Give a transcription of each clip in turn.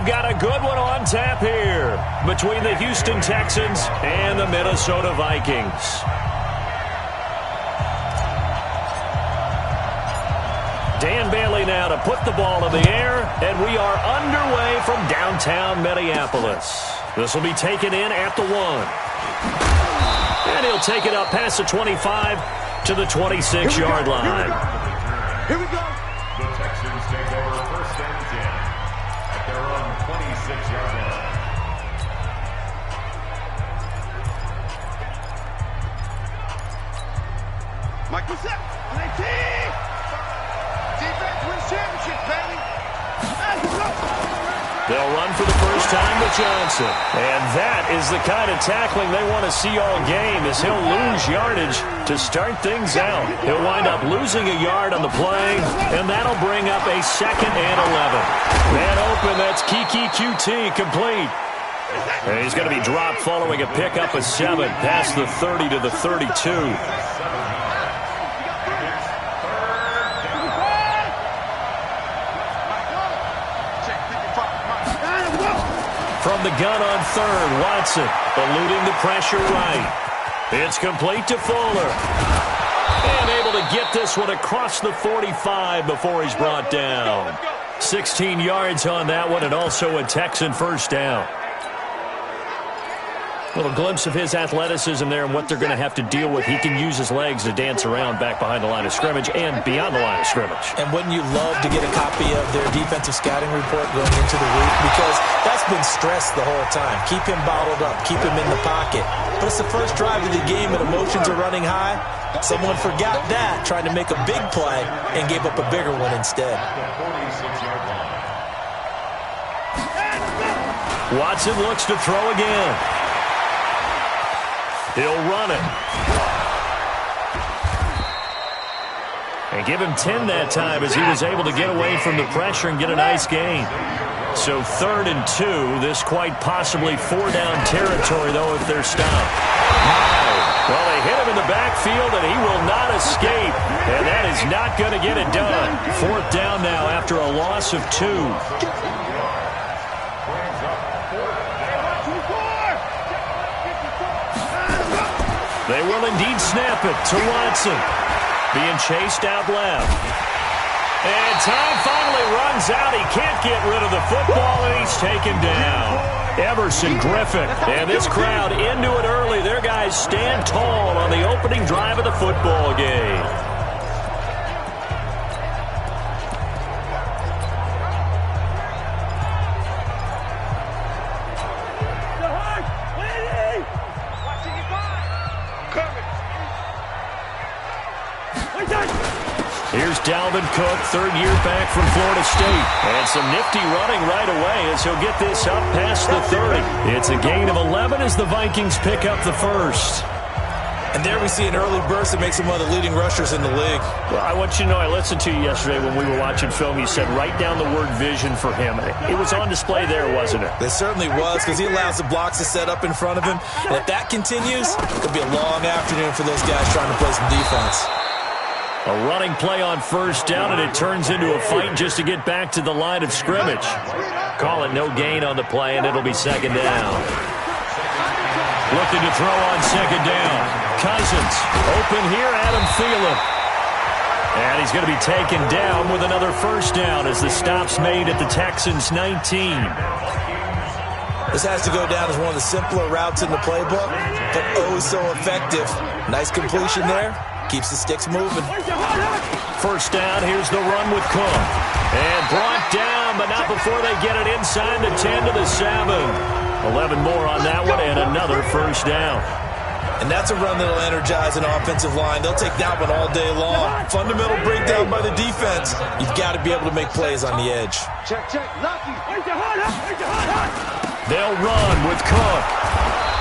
we've got a good one on tap here between the Houston Texans and the Minnesota Vikings. Dan Bailey now to put the ball in the air, and we are underway from downtown Minneapolis. This will be taken in at the 1. And he'll take it up past the 25 to the 26-yard line. Here we go. The Texans take over first and 10 at their own 26-yard line. Mike, what's up? 19! Defense wins championship, baby! They'll run for the first time with Johnson. And that is the kind of tackling they want to see all game, as he'll lose yardage to start things out. He'll wind up losing a yard on the play, and that'll bring up a 2nd and 11. Man open, that's Kiki QT complete. And he's going to be dropped following a pickup of 7 past the 30 to the 32. From the gun on 3rd, Watson eluding the pressure right. It's complete to Fuller. And able to get this one across the 45 before he's brought down. 16 yards on that one, and also a Texan first down. A little glimpse of his athleticism there and what they're going to have to deal with. He can use his legs to dance around back behind the line of scrimmage and beyond the line of scrimmage. And wouldn't you love to get a copy of their defensive scouting report going into the week? Because that's been stressed the whole time. Keep him bottled up. Keep him in the pocket. But it's the first drive of the game and emotions are running high. Someone forgot that, trying to make a big play, and gave up a bigger one instead. Watson looks to throw again. He'll run it. And give him 10 that time as he was able to get away from the pressure and get a nice gain. So 3rd and 2. This quite possibly 4-down territory, though, if they're stopped. Well, they hit him in the backfield, and he will not escape. And that is not going to get it done. 4th down now after a loss of 2. They will indeed snap it to Watson. Being chased out left. And time finally runs out. He can't get rid of the football, and he's taken down. Everson Griffin. And this crowd into it early. Their guys stand tall on the opening drive of the football game. Here's Dalvin Cook, 3rd year back from Florida State. And some nifty running right away as he'll get this up past the 30. It's a gain of 11 as the Vikings pick up the first. And there we see an early burst that makes him one of the leading rushers in the league. Well, I want you to know, I listened to you yesterday when we were watching film. You said write down the word vision for him. It was on display there, wasn't it? It certainly was, because he allows the blocks to set up in front of him. And if that continues, it'll be a long afternoon for those guys trying to play some defense. A running play on 1st down, and it turns into a fight just to get back to the line of scrimmage. Call it no gain on the play, and it'll be 2nd down. Looking to throw on 2nd down. Cousins open here, Adam Thielen. And he's going to be taken down with another 1st down as the stop's made at the Texans' 19. This has to go down as one of the simpler routes in the playbook, but oh so effective. Nice completion there. Keeps the sticks moving. 1st down, here's the run with Cook. And brought down, but not before they get it inside the 10 to the 7. 11 more on that one, and another 1st down. And that's a run that'll energize an offensive line. They'll take that one all day long. Fundamental breakdown by the defense. You've got to be able to make plays on the edge. Check. Lucky. They'll run with Cook.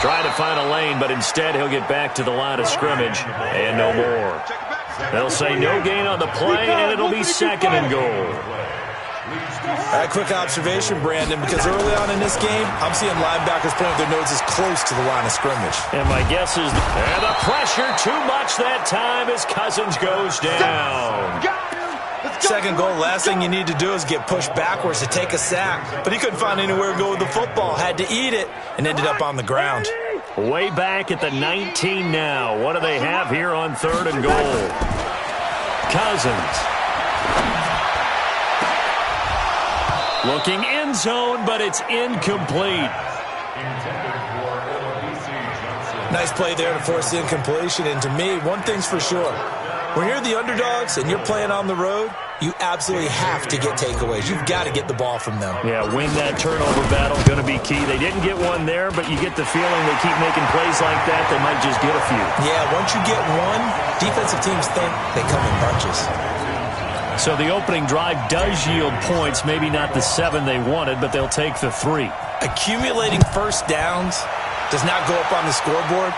Trying to find a lane, but instead he'll get back to the line of scrimmage, and no more. They'll say no gain on the play, and it'll be 2nd and goal. All right, quick observation, Brandon, because early on in this game, I'm seeing linebackers point their noses close to the line of scrimmage. And my guess is the pressure too much that time as Cousins goes down. Second goal, last thing you need to do is get pushed backwards to take a sack. But he couldn't find anywhere to go with the football. Had to eat it and ended up on the ground. Way back at the 19 now. What do they have here on 3rd and goal? Cousins. Looking end zone, but it's incomplete. Nice play there to force the incompletion. And to me, one thing's for sure. When you're the underdogs and you're playing on the road, you absolutely have to get takeaways. You've got to get the ball from them. Yeah, win that turnover battle, going to be key. They didn't get one there, but you get the feeling they keep making plays like that, they might just get a few. Yeah, once you get one, defensive teams think they come in bunches. So the opening drive does yield points, maybe not the 7 they wanted, but they'll take the 3. Accumulating first downs does not go up on the scoreboard,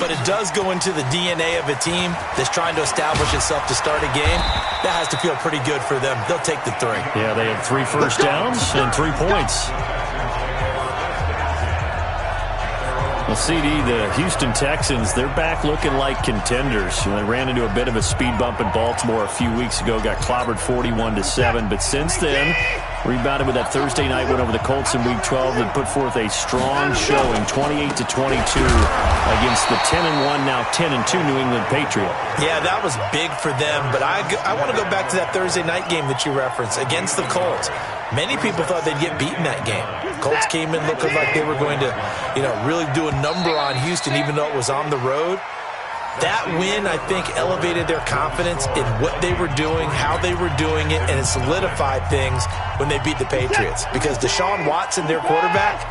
but it does go into the DNA of a team that's trying to establish itself to start a game. That has to feel pretty good for them. They'll take the 3. Yeah, they had 3 first downs and 3 points. Well, CD, the Houston Texans, they're back looking like contenders. They ran into a bit of a speed bump in Baltimore a few weeks ago, got clobbered 41-7. But since then, rebounded with that Thursday night win over the Colts in Week 12 and put forth a strong showing, 28-22 against the 10-1, now 10-2 New England Patriots. Yeah, that was big for them. But I want to go back to that Thursday night game that you referenced against the Colts. Many people thought they'd get beaten that game. Colts came in looking like they were going to, really do a number on Houston, even though it was on the road. That win, I think, elevated their confidence in what they were doing, how they were doing it, and it solidified things when they beat the Patriots. Because Deshaun Watson, their quarterback,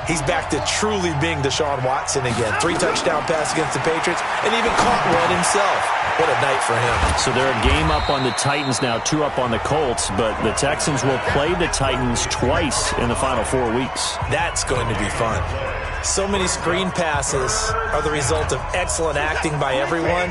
he's back to truly being Deshaun Watson again. 3 touchdown pass against the Patriots, and even caught one himself. What a night for him. So they're a game up on the Titans now, 2 up on the Colts, but the Texans will play the Titans twice in the final 4 weeks. That's going to be fun. So many screen passes are the result of excellent acting by everyone.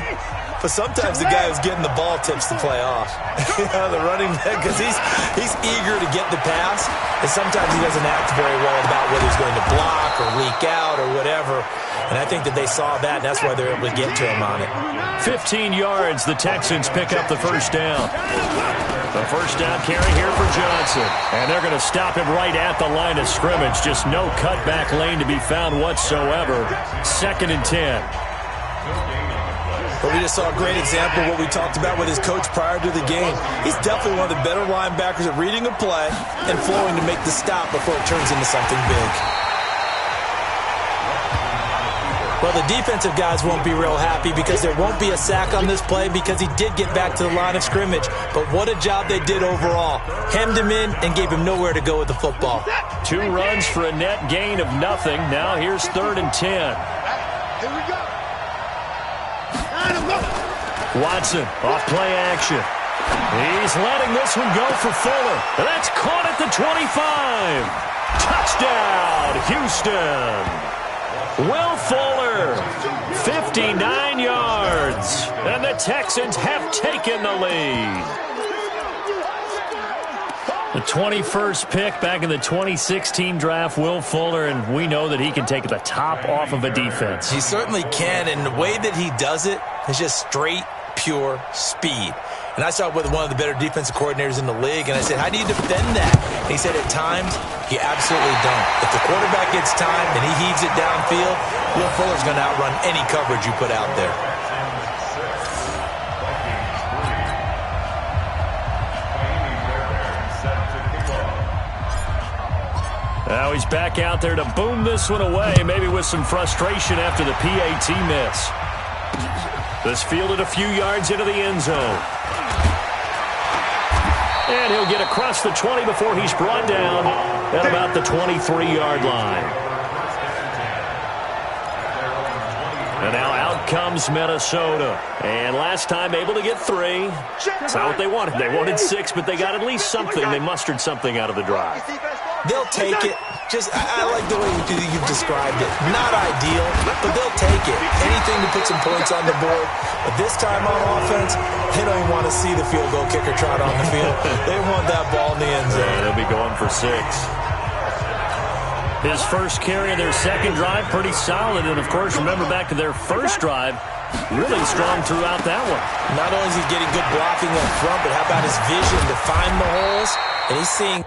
But sometimes the guy who's getting the ball tips the play off. The running back, because he's eager to get the pass, and sometimes he doesn't act very well about whether he's going to block or leak out or whatever. And I think that they saw that, and that's why they're able to get to him on it. 15 yards, the Texans pick up the first down. The first down carry here for Johnson. And they're going to stop him right at the line of scrimmage. Just no cutback lane to be found whatsoever. 2nd and 10. But we just saw a great example of what we talked about with his coach prior to the game. He's definitely one of the better linebackers at reading a play and flowing to make the stop before it turns into something big. Well, the defensive guys won't be real happy because there won't be a sack on this play because he did get back to the line of scrimmage. But what a job they did overall. Hemmed him in and gave him nowhere to go with the football. 2 runs for a net gain of nothing. Now here's 3rd and 10. Here we go. Watson off play action. He's letting this one go for Fuller. That's caught at the 25. Touchdown, Houston. Will Fuller, 59 yards, and the Texans have taken the lead. The 21st pick back in the 2016 draft, Will Fuller, and we know that he can take the top off of a defense. He certainly can, and the way that he does it is just straight, pure speed. And I saw it with one of the better defensive coordinators in the league, and I said, how do you defend that? And he said, at times, you absolutely don't. If the quarterback gets time and he heaves it downfield, Will Fuller's going to outrun any coverage you put out there. Now he's back out there to boom this one away, maybe with some frustration after the PAT miss. This fielded a few yards into the end zone. And he'll get across the 20 before he's brought down at about the 23-yard line. And now out comes Minnesota. And last time able to get 3. It's not what they wanted. They wanted 6, but they got at least something. They mustered something out of the drive. They'll take it. I like the way you've described it. Not ideal, but they'll take it. Anything to put some points on the board. But this time on offense, they don't even want to see the field goal kicker trot on the field. They want that ball in the end zone. Yeah, they'll be going for 6. His first carry of their second drive, pretty solid. And, of course, remember back to their first drive, really strong throughout that one. Not only is he getting good blocking up front, but how about his vision to find the holes? And he's seeing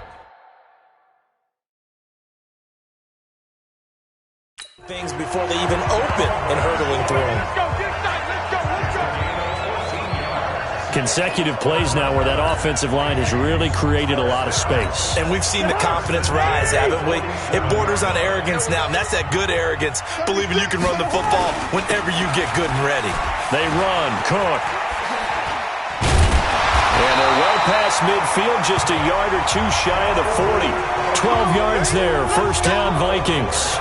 things before they even open and hurdling through them. Consecutive plays now where that offensive line has really created a lot of space. And we've seen the confidence rise, haven't we? It borders on arrogance now, and that's that good arrogance, believing you can run the football whenever you get good and ready. They run. Cook. And they're well past midfield, just a yard or two shy of the 40. 12 yards there. First down, Vikings.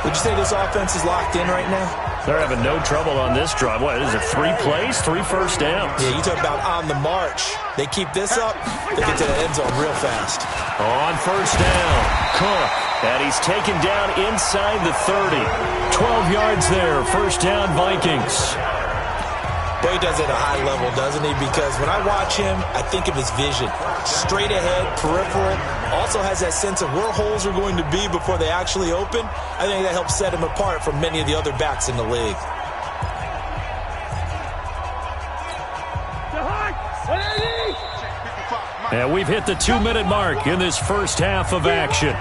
Would you say this offense is locked in right now? They're having no trouble on this drive. What is it, 3 plays, 3 first downs? Yeah, you talk about on the march. They keep this up, they get to the end zone real fast. On first down, Cook. And he's taken down inside the 30. 12 yards there, first down, Vikings. But he does it at a high level, doesn't he? Because when I watch him, I think of his vision. Straight ahead, peripheral. Also has that sense of where holes are going to be before they actually open. I think that helps set him apart from many of the other backs in the league. And we've hit the 2-minute mark in this first half of action.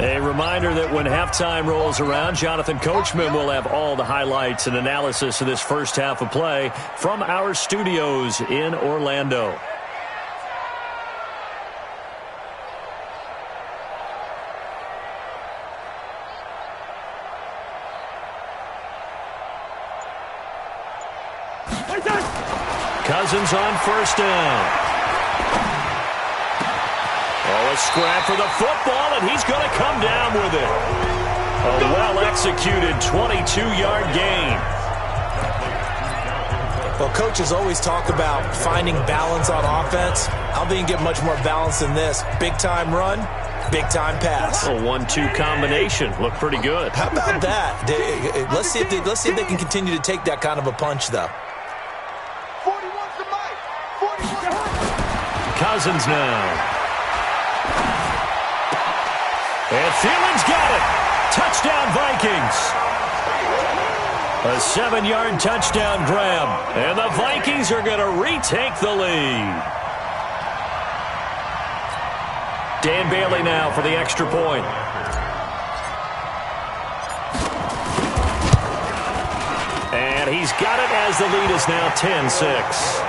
A reminder that when halftime rolls around, Jonathan Coachman will have all the highlights and analysis of this first half of play from our studios in Orlando. Cousins on first down. Oh, a scrap for the football, and he's going to come down with it. A well-executed 22-yard gain. Well, coaches always talk about finding balance on offense. I don't think you get much more balance than this. Big-time run, big-time pass. A 1-2 combination. Looked pretty good. How about that? Let's see if they can continue to take that kind of a punch, though. 41's the mic. 41. Cousins now. And Thielen's got it. Touchdown, Vikings. A 7-yard touchdown grab. And the Vikings are going to retake the lead. Dan Bailey now for the extra point. And he's got it as the lead is now 10-6.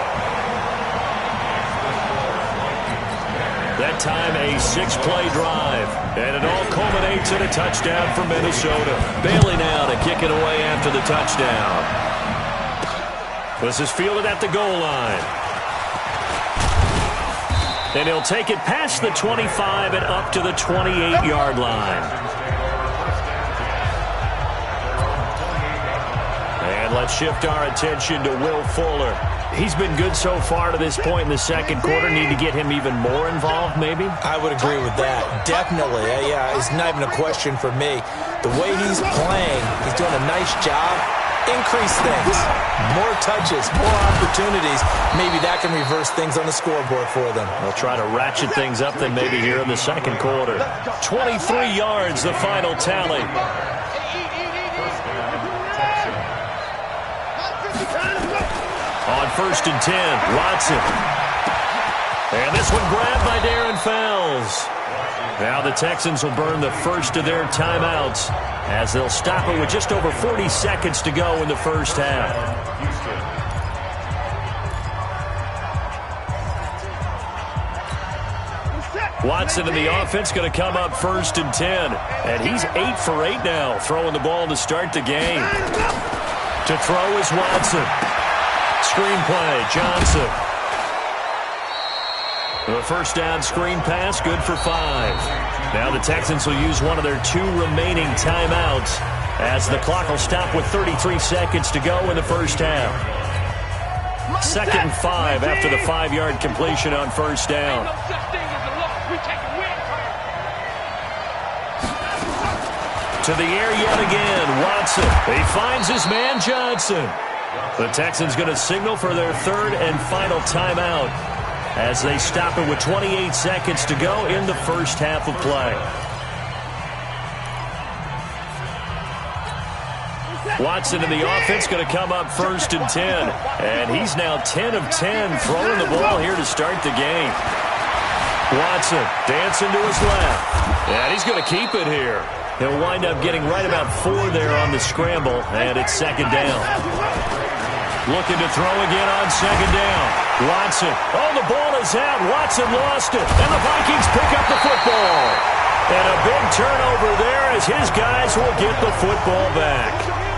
That time a 6-play drive. And it all culminates in a touchdown for Minnesota. Bailey now to kick it away after the touchdown. This is fielded at the goal line. And he'll take it past the 25 and up to the 28-yard line. And let's shift our attention to Will Fuller. He's been good so far to this point in the second quarter. Need to get him even more involved, maybe? I would agree with that. Definitely. Yeah, it's not even a question for me. The way he's playing, he's doing a nice job. Increase things. More touches, more opportunities. Maybe that can reverse things on the scoreboard for them. They'll try to ratchet things up then maybe here in the second quarter. 23 yards, the final tally. On first and 10, Watson. And this one grabbed by Darren Fells. Now the Texans will burn the first of their timeouts as they'll stop it with just over 40 seconds to go in the first half. Watson in the offense going to come up first and 10. And he's 8 for 8 now, throwing the ball to start the game. To throw is Watson. Screenplay, Johnson. The first down screen pass, good for 5. Now the Texans will use one of their 2 remaining timeouts as the clock will stop with 33 seconds to go in the first half. Second and 5 after the 5-yard completion on first down. To the air yet again, Watson. He finds his man, Johnson. The Texans going to signal for their 3rd and final timeout as they stop it with 28 seconds to go in the first half of play. Watson in the offense going to come up 1st and 10. And he's now 10 of 10 throwing the ball here to start the game. Watson dancing to his left. And he's going to keep it here. He'll wind up getting right about 4 there on the scramble. And it's 2nd down. Looking to throw again on 2nd down. Watson. Oh, the ball is out. Watson lost it. And the Vikings pick up the football. And a big turnover there as his guys will get the football back.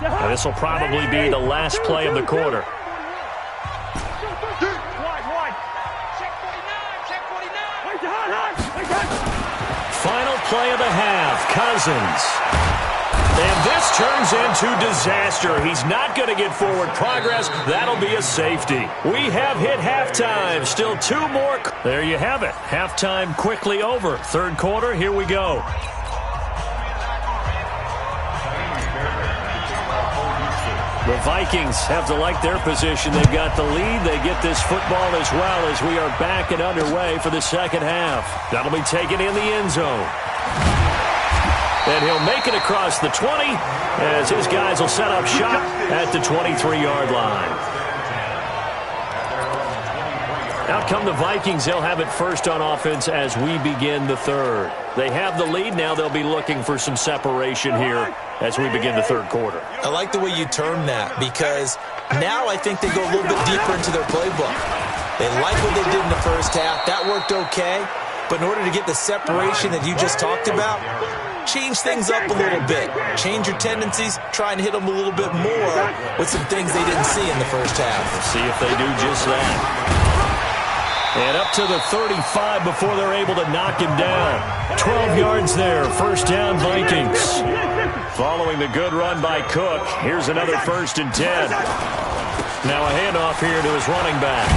And this will probably be the last play of the quarter. Final play of the half, Cousins. And this turns into disaster. He's not going to get forward progress. That'll be a safety. We have hit halftime. Still 2 more. There you have it. Halftime quickly over. 3rd quarter, here we go. The Vikings have to like their position. They've got the lead. They get this football as well as we are back and underway for the second half. That'll be taken in the end zone. And he'll make it across the 20 as his guys will set up shop at the 23-yard line. Out come the Vikings. They'll have it first on offense as we begin the 3rd. They have the lead. Now they'll be looking for some separation here as we begin the 3rd quarter. I like the way you term that because now I think they go a little bit deeper into their playbook. They like what they did in the first half. That worked okay. But in order to get the separation that you just talked about, change things up a little bit. Change your tendencies. Try and hit them a little bit more with some things they didn't see in the first half. We'll see if they do just that. And up to the 35 before they're able to knock him down. 12 yards there. 1st down, Vikings. Following the good run by Cook, here's another 1st and 10. Now a handoff here to his running back.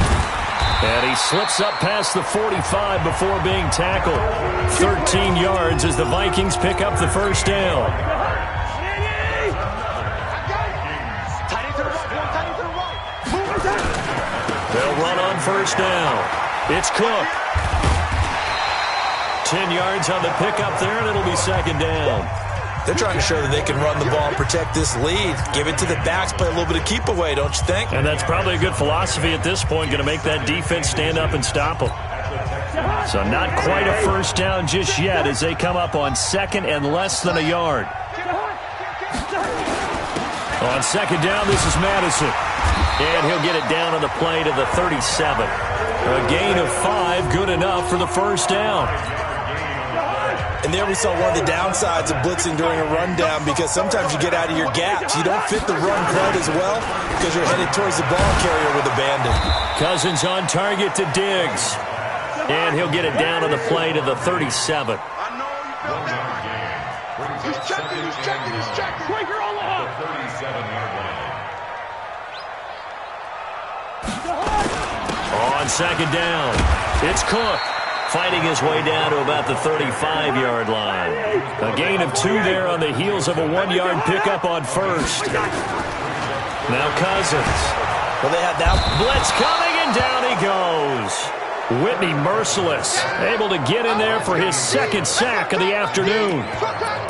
And he slips up past the 45 before being tackled. 13 yards as the Vikings pick up the 1st down. They'll run on 1st down. It's Cook. 10 yards on the pickup there, and it'll be 2nd down. They're trying to show that they can run the ball and protect this lead. Give it to the backs, play a little bit of keep away, don't you think? And that's probably a good philosophy at this point, going to make that defense stand up and stop them. So not quite a 1st down just yet as they come up on 2nd and less than a yard. On 2nd down, this is Madison. And he'll get it down on the play to the 37. A gain of 5, good enough for the 1st down. And there we saw one of the downsides of blitzing during a rundown because sometimes you get out of your gaps. You don't fit the run quite as well because you're headed towards the ball carrier with abandon. Cousins on target to Diggs. And he'll get it down on the play to the 37. He's checking. Breaker on the hop. 37-yard line. On 2nd down, it's Cook fighting his way down to about the 35-yard line. A gain of 2 there on the heels of a 1-yard pickup on 1st. Now Cousins. Well, they had that Blitz coming, and down he goes. Whitney merciless, able to get in there for his 2nd sack of the afternoon.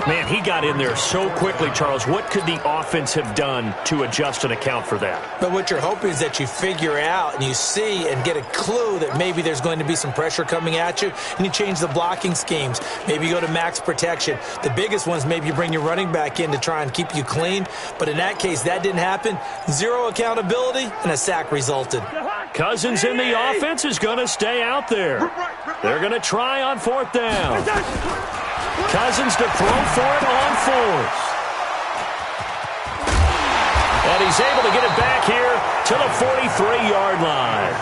Man, he got in there so quickly, Charles. What could the offense have done to adjust and account for that? But what you're hoping is that you figure out and you see and get a clue that maybe there's going to be some pressure coming at you, and you change the blocking schemes. Maybe you go to max protection. The biggest one is maybe you bring your running back in to try and keep you clean. But in that case, that didn't happen. 0 accountability, and a sack resulted. Cousins in the offense is going to stay out there. They're going to try on 4th down. Cousins to throw for it on 4th. And he's able to get it back here to the 43-yard line.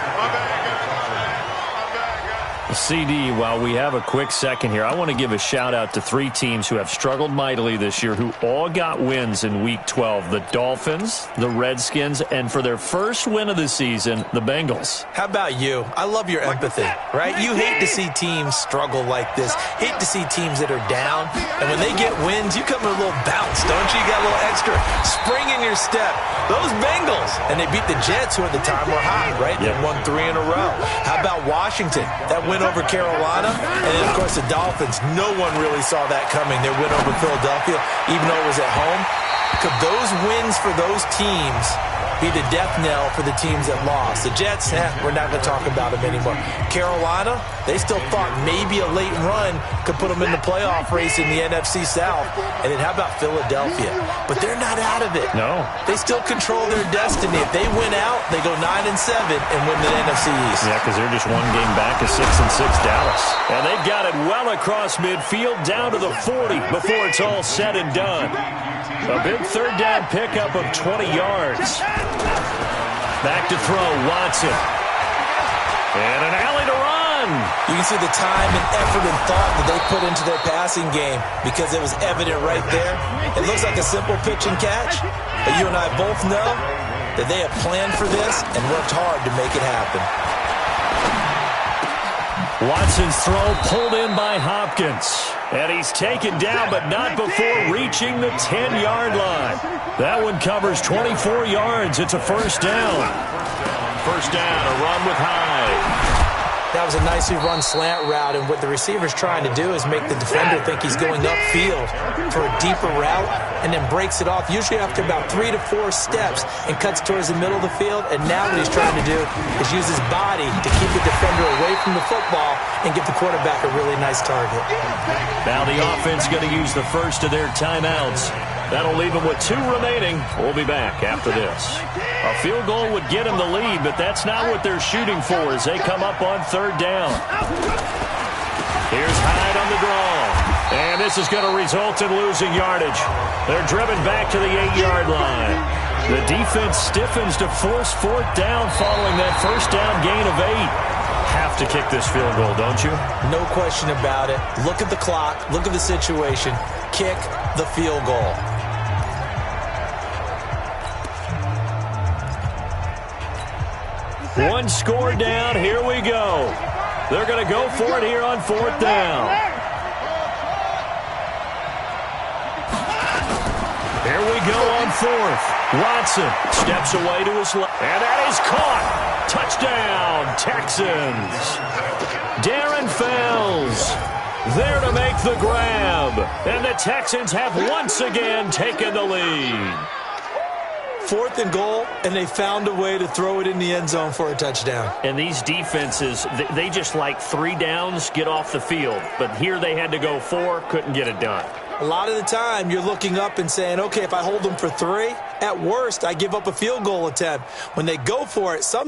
CD, while we have a quick second here, I want to give a shout-out to 3 teams who have struggled mightily this year who all got wins in Week 12. The Dolphins, the Redskins, and for their first win of the season, the Bengals. How about you? I love your empathy, right? You hate to see teams struggle like this. Hate to see teams that are down. And when they get wins, you come with a little bounce, don't you? You got a little extra spring in your step. Those Bengals, and they beat the Jets, who at the time were hot, right? They won 3 in a row. How about Washington? That win over Carolina, and then, of course, the Dolphins. No one really saw that coming. Their win over Philadelphia, even though it was at home. Could those wins for those teams be the death knell for the teams that lost? The Jets, we're not going to talk about them anymore. Carolina, they still thought maybe a late run could put them in the playoff race in the NFC South. And then how about Philadelphia? But they're not out of it. No. They still control their destiny. If they win out, they go 9-7 and win the NFC East. Yeah, because they're just one game back of 6-6 Dallas. And they've got it well across midfield down to the 40 before it's all said and done. A big third down pickup of 20 yards. Back to throw, Watson. And an alley to run. You can see the time and effort and thought that they put into their passing game because it was evident right there. It looks like a simple pitch and catch, but you and I both know that they have planned for this and worked hard to make it happen. Watson's throw pulled in by Hopkins. And he's taken down, but not before reaching the 10-yard line. That one covers 24 yards. It's a first down. First down, a run with Hyde. That was a nicely run slant route, and what the receiver's trying to do is make the defender think he's going upfield for a deeper route and then breaks it off, usually after about 3 to 4 steps, and cuts towards the middle of the field. And now what he's trying to do is use his body to keep the defender away from the football and give the quarterback a really nice target. Now the offense going to use the first of their timeouts. That'll leave them with 2 remaining. We'll be back after this. A field goal would get them the lead, but that's not what they're shooting for as they come up on third down. Here's Hyde on the draw. And this is going to result in losing yardage. They're driven back to the 8-yard line. The defense stiffens to force 4th down following that first down gain of 8. Have to kick this field goal, don't you? No question about it. Look at the clock. Look at the situation. Kick the field goal. One score down. Here we go. They're going to go for it here on 4th down. Here we go on 4th. Watson steps away to his left. And that is caught. Touchdown, Texans. Darren Fells there to make the grab. And the Texans have once again taken the lead. 4th and goal, and they found a way to throw it in the end zone for a touchdown. And these defenses, they just like 3 downs, get off the field. But here they had to go 4, couldn't get it done. A lot of the time, you're looking up and saying, okay, if I hold them for 3, at worst, I give up a field goal attempt. When they go for it, some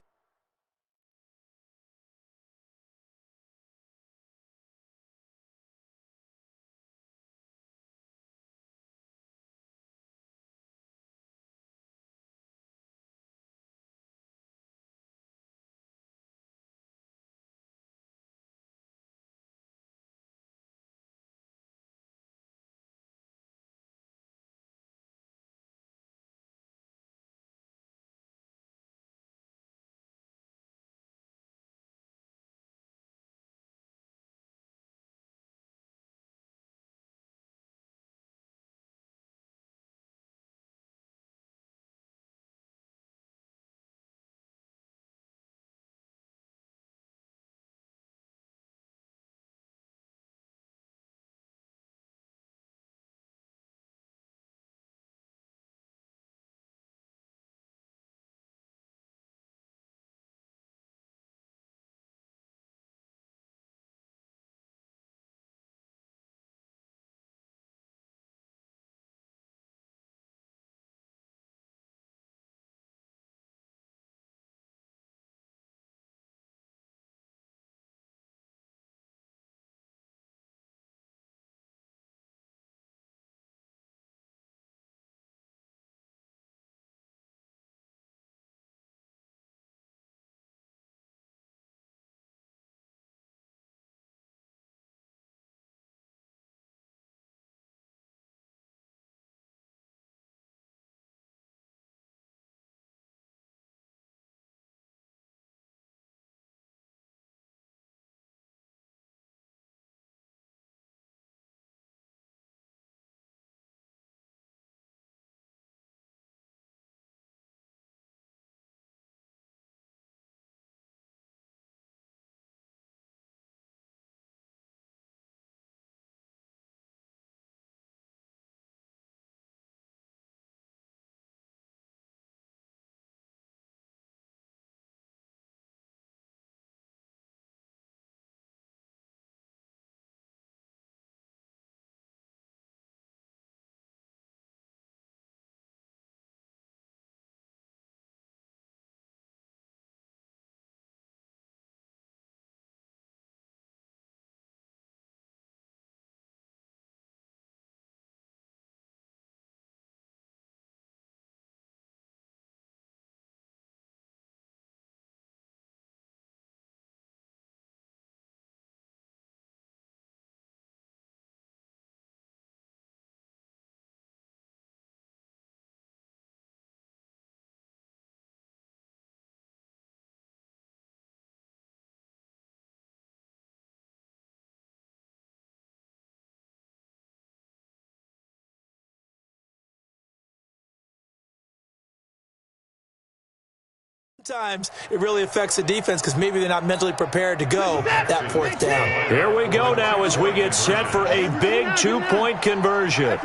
sometimes it really affects the defense because maybe they're not mentally prepared to go that fourth down. Here we go now as we get set for a big two-point conversion.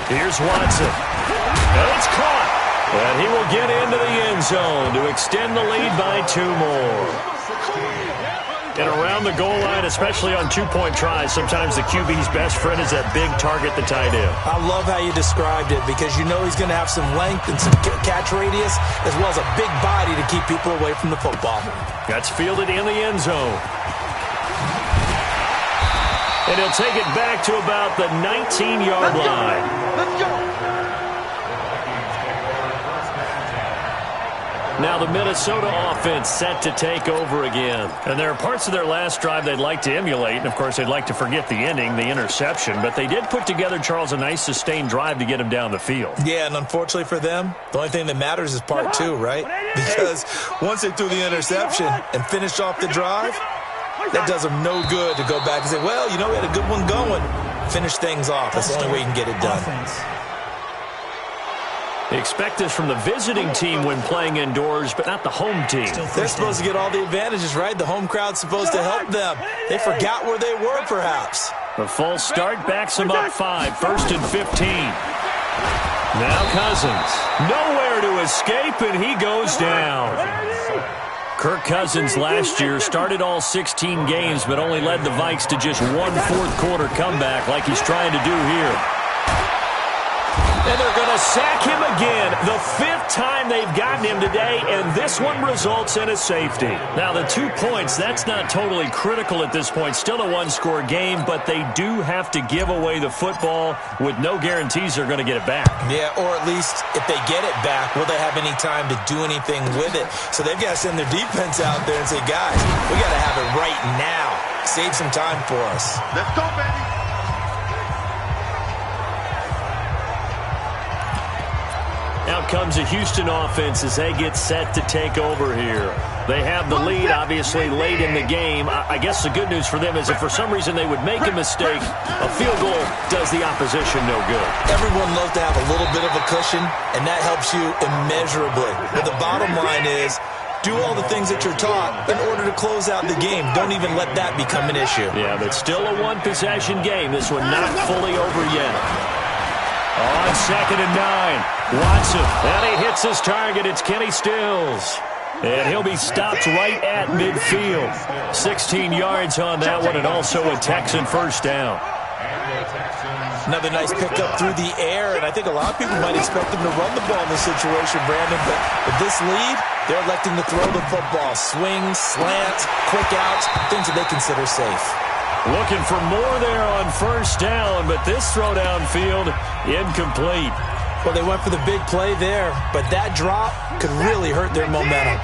Here's Watson. It's caught. And he will get into the end zone to extend the lead by 2 more. And around the goal line, especially on two-point tries, sometimes the QB's best friend is that big target, the tight end. I love how you described it because you know he's going to have some length and some catch radius as well as a big body to keep people away from the football. That's fielded in the end zone. And he'll take it back to about the 19-yard line. Let's go. Now the Minnesota offense set to take over again. And there are parts of their last drive they'd like to emulate. And, of course, they'd like to forget the ending, the interception. But they did put together, Charles, a nice sustained drive to get him down the field. Yeah, and unfortunately for them, the only thing that matters is part 2, right? Because once they threw the interception and finished off the drive, that does them no good to go back and say, well, you know, we had a good one going. Finish things off. That's the only way you can get it done. Expect this from the visiting team when playing indoors, but not the home team. They're supposed to get all the advantages, right? The home crowd's supposed to help them. They forgot where they were, perhaps. The false start backs them up 5, 1st and 15. Now Cousins. Nowhere to escape, and he goes down. Kirk Cousins last year started all 16 games, but only led the Vikes to just 1 fourth-quarter comeback like he's trying to do here. And they're going to sack him again, the 5th time they've gotten him today, and this one results in a safety. Now, the 2 points, that's not totally critical at this point. Still a one-score game, but they do have to give away the football with no guarantees they're going to get it back. Yeah, or at least if they get it back, will they have any time to do anything with it? So they've got to send their defense out there and say, guys, we got to have it right now. Save some time for us. Let's go, baby. Out comes the Houston offense as they get set to take over here. They have the lead, obviously, late in the game. I guess the good news for them is if for some reason they would make a mistake, a field goal does the opposition no good. Everyone loves to have a little bit of a cushion, and that helps you immeasurably. But the bottom line is, do all the things that you're taught in order to close out the game. Don't even let that become an issue. Yeah, but still a one-possession game. This one not fully over yet. On 2nd and 9, Watson, and he hits his target. It's Kenny Stills. And he'll be stopped right at midfield. 16 yards on that one, and also a Texan first down. Another nice pickup through the air, and I think a lot of people might expect them to run the ball in this situation, Brandon, but with this lead, they're electing to throw the football. Swings, slants, quick outs, things that they consider safe. Looking for more there on first down, but this throw downfield incomplete. Well, they went for the big play there, but that drop could really hurt their momentum.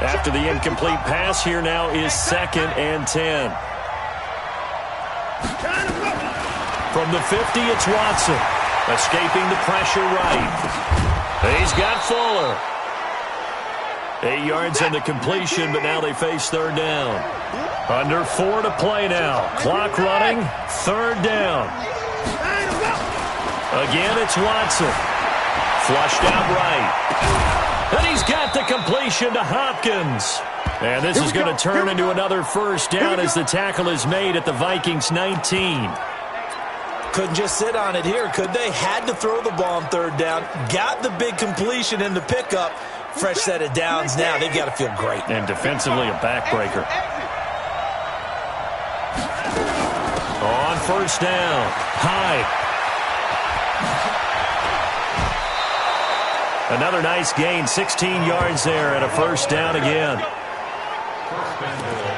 After the incomplete pass, here now is 2nd and 10. From the 50, it's Watson. Escaping the pressure right. He's got Fuller. 8 yards on the completion, but now they face 3rd down. Under 4 to play now. Clock running. 3rd down. Again, it's Watson. Flushed out right. And he's got the completion to Hopkins. And this is going to turn into another first down as the tackle is made at the Vikings 19. Couldn't just sit on it here, could they? Had to throw the ball on 3rd down. Got the big completion in the pickup. Fresh set of downs now. They've got to feel great. And defensively, a backbreaker. On first down, Hyde. Another nice gain, 16 yards there and a first down again.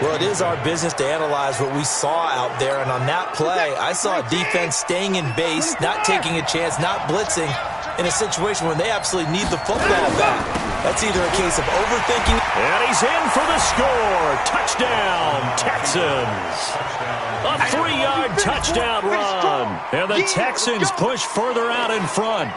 Well, it is our business to analyze what we saw out there, and on that play, I saw a defense staying in base, not taking a chance, not blitzing, in a situation where they absolutely need the football back. That's either a case of overthinking. And he's in for the score. Touchdown, Texans. A 3-yard touchdown run. And the Texans push further out in front.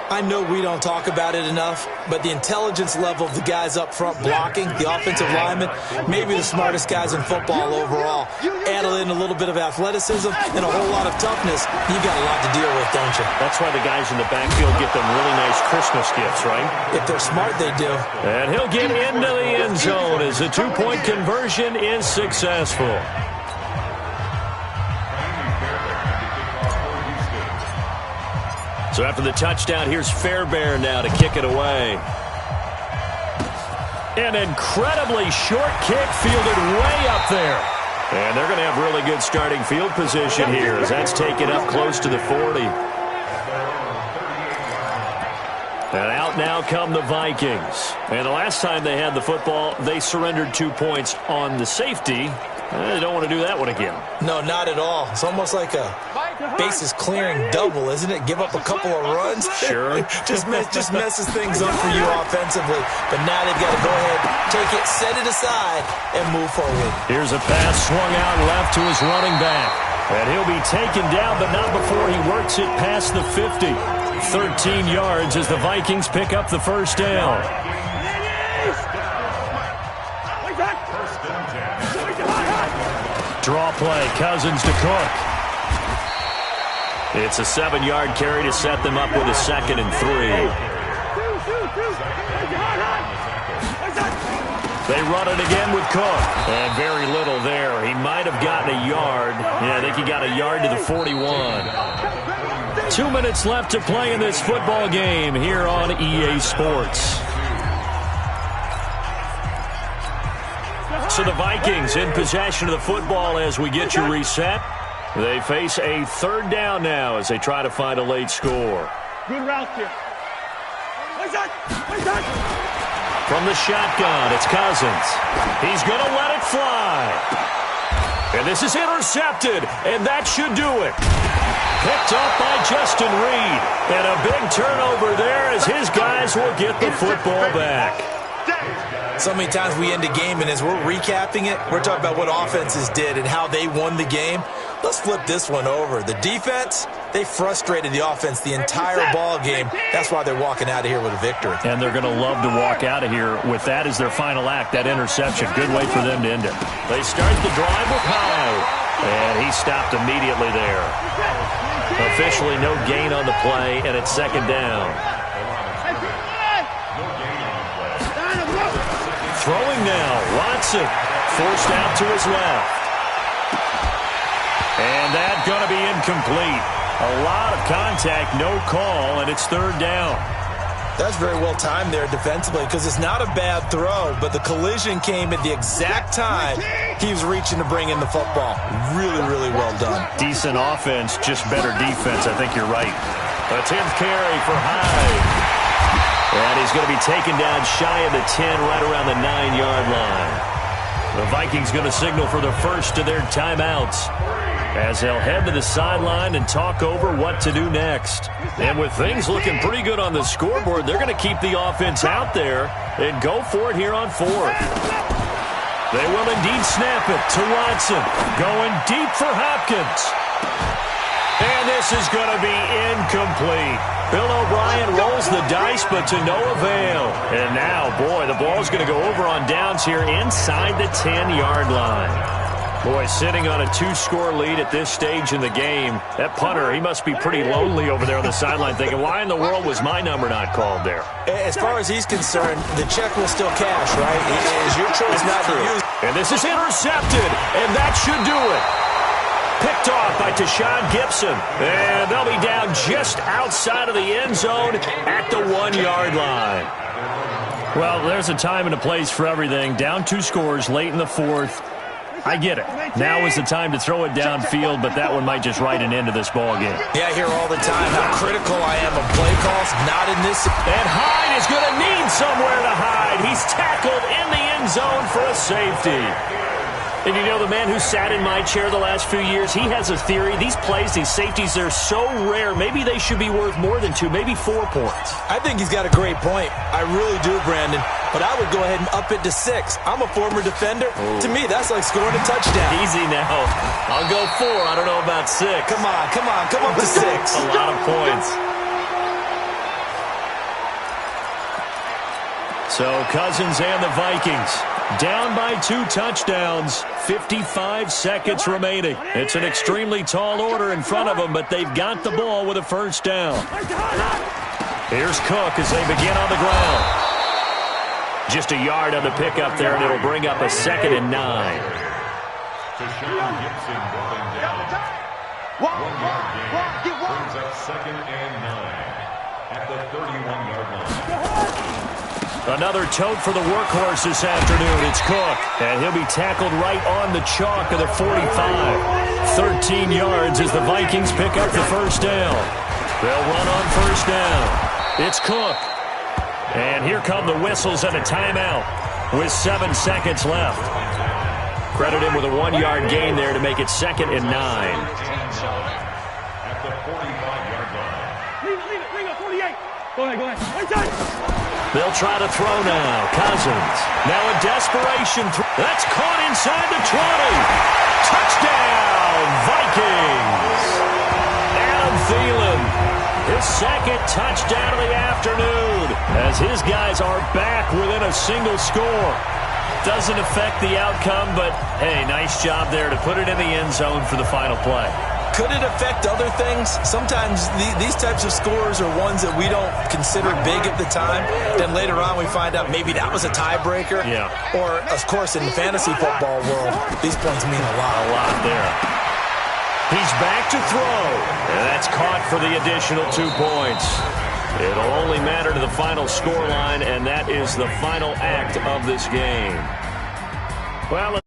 I know we don't talk about it enough, but the intelligence level of the guys up front blocking, the offensive linemen, maybe the smartest guys in football overall. Add in a little bit of athleticism and a whole lot of toughness, you got a lot to deal with, don't you? That's why the guys in the backfield get them really nice Christmas gifts, right? If they're smart, they do. And he'll get into the end zone as the two-point conversion is successful. So after the touchdown, here's Fairbairn now to kick it away. An incredibly short kick fielded way up there. And they're going to have really good starting field position here as that's taken up close to the 40. And out now come the Vikings. And the last time they had the football, they surrendered 2 points on the safety. They don't want to do that one again. No, not at all. It's almost like a bases clearing double, isn't it? Give up a couple of runs. Sure. just messes things up for you offensively. But now they've got to go ahead, take it, set it aside, and move forward. Here's a pass swung out left to his running back. And he'll be taken down, but not before he works it past the 50. 13 yards as the Vikings pick up the first down. Draw play, Cousins to Cook. It's a 7-yard carry to set them up with a 2nd and 3. They run it again with Cook. And very little there. He might have gotten a yard. Yeah, I think he got a yard to the 41. 2 minutes left to play in this football game here on EA Sports. So the Vikings in possession of the football as we get you reset. They face a 3rd down now as they try to find a late score. Good route here. From the shotgun, it's Cousins. He's going to let it fly. And this is intercepted, and that should do it. Picked up by Justin Reed. And a big turnover there as his guys will get the football back. So many times we end a game, and as we're recapping it, we're talking about what offenses did and how they won the game. Let's flip this one over. The defense, they frustrated the offense the entire ball game. That's why they're walking out of here with a victory. And they're going to love to walk out of here with that as their final act, that interception. Good way for them to end it. They start the drive with Hyde, and he stopped immediately there. Officially no gain on the play, and it's 2nd down. Throwing now, Watson forced out to his left. And that's going to be incomplete. A lot of contact, no call, and it's 3rd down. That's very well timed there defensively because it's not a bad throw, but the collision came at the exact time he was reaching to bring in the football. Really, really well done. Decent offense, just better defense. I think you're right. A 10th carry for Hyde. And he's going to be taken down shy of the 10, right around the 9-yard line. The Vikings going to signal for the first of their timeouts as they'll head to the sideline and talk over what to do next. And with things looking pretty good on the scoreboard, they're going to keep the offense out there and go for it here on 4th. They will indeed snap it to Watson. Going deep for Hopkins. And this is going to be incomplete. Bill O'Brien rolls the dice, but to no avail. And now, boy, the ball's going to go over on downs here inside the 10-yard line. Boy, sitting on a 2-score lead at this stage in the game, that punter, he must be pretty lonely over there on the sideline thinking, why in the world was my number not called there? As far as he's concerned, the check will still cash, right? It is your choice not to use. And this is intercepted, and that should do it. Picked off by Tashawn Gibson. And they'll be down just outside of the end zone at the 1-yard line. Well, there's a time and a place for everything. Down 2 scores late in the 4th. I get it. Now is the time to throw it downfield, but that one might just write an end to this ball game. Yeah, I hear all the time how critical I am of play calls. Not in this. And Hyde is going to need somewhere to hide. He's tackled in the end zone for a safety. And you know, the man who sat in my chair the last few years, he has a theory. These plays, these safeties, they're so rare. Maybe they should be worth more than 2, maybe 4 points. I think he's got a great point. I really do, Brandon. But I would go ahead and up it to 6. I'm a former defender. Ooh. To me, that's like scoring a touchdown. Easy now. I'll go 4. I don't know about 6. Come on. Come up to 6. A lot of points. So Cousins and the Vikings down by 2 touchdowns, 55 seconds remaining. It's an extremely tall order in front of them, but they've got the ball with a first down. Here's Cook as they begin on the ground. Just a yard on the pickup there, and it'll bring up a 2nd and 9. Gibson brought him down. 1 yard gain brings up 2nd and 9 at the 31-yard line. Another tote for the workhorse this afternoon. It's Cook, and he'll be tackled right on the chalk of the 45. 13 yards as the Vikings pick up the first down. They'll run on first down. It's Cook. And here come the whistles and a timeout with 7 seconds left. Credit him with a 1-yard gain there to make it 2nd and 9. At the 45-yard line. Leave it, 48. Go ahead. They'll try to throw now. Cousins. Now a desperation throw. That's caught inside the 20. Touchdown, Vikings. Adam Thielen, his 2nd touchdown of the afternoon, as his guys are back within a single score. Doesn't affect the outcome, but, hey, nice job there to put it in the end zone for the final play. Could it affect other things? Sometimes these types of scores are ones that we don't consider big at the time. Then later on we find out maybe that was a tiebreaker. Yeah. Or, of course, in the fantasy football world, these points mean a lot. A lot there. He's back to throw. And that's caught for the additional 2 points. It'll only matter to the final scoreline, and that is the final act of this game. Well,